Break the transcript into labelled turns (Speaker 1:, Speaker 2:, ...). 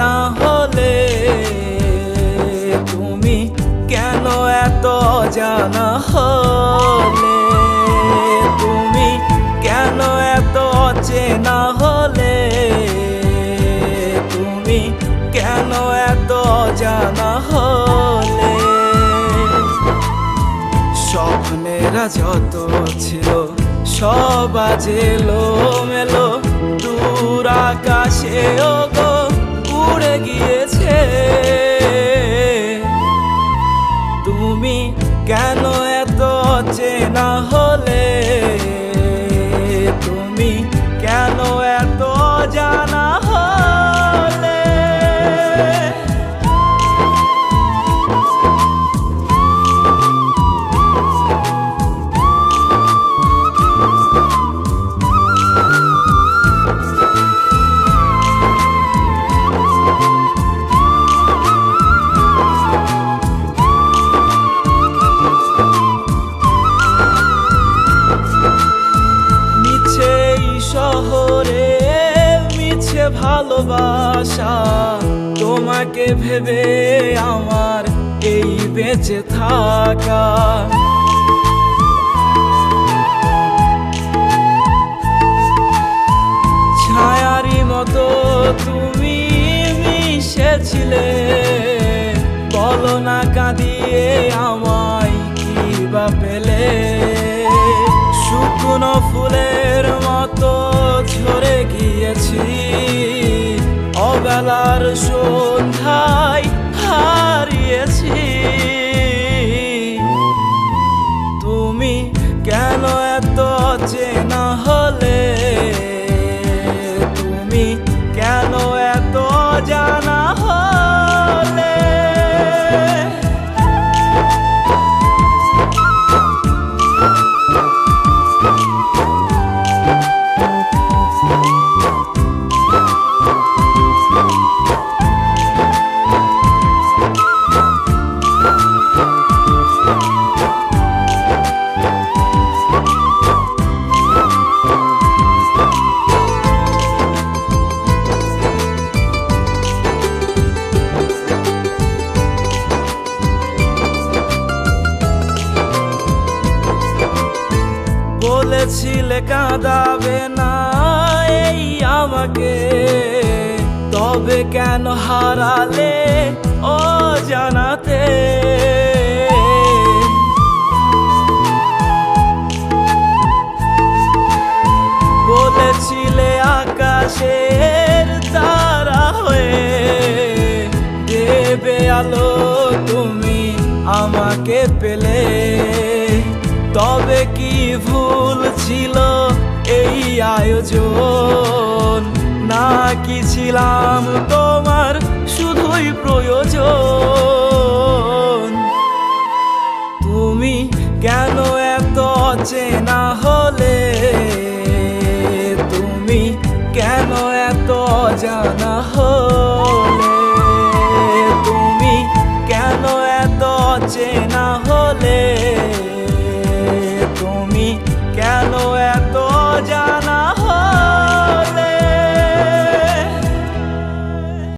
Speaker 1: চেনা হলে তুমি কেন এত জানা হলে, তুমি কেন এত চেনা হলে, তুমি কেন এত জানা হলে। স্বপ্নেরা যত ছিল সব আজ এলোমেলো, দূর আকাশে ওগো উড়ে গিয়েছে। তুমি কেন এত চেনা হলে, তুমি কেন এত জানা হলে। শহরে মিছে ভালোবাসা, তোমাকে ভেবে আমার এই বেঁচে থাকা। ছায়ারি মতো তুমি মিশেছিলে, বলো না কাঁদিয়ে আমায় কি বা পেলে। শুকনো ফুলের মতো ঝরে গিয়েছি, অবেলার সন্ধ্যায় হারিয়েছি। তুমি কেন এত চেনা হলে, তুমি কেন এত জানা হলে। বলেছিলে কাঁদাবে না এই আমাকে, তবে কেন হারালে ও জানাতে। বলেছিলে আকাশের তারা হয়ে দেবে আলো তুমি আমাকে পেলে। তবে কি ভুল ছিল এই আয়োজন, নাকি ছিলাম তোমার শুধুই প্রয়োজন। তুমি কেন এত চেনা হলে, তুমি কেন এত জানা হলে, তুমি কেন এত চেনা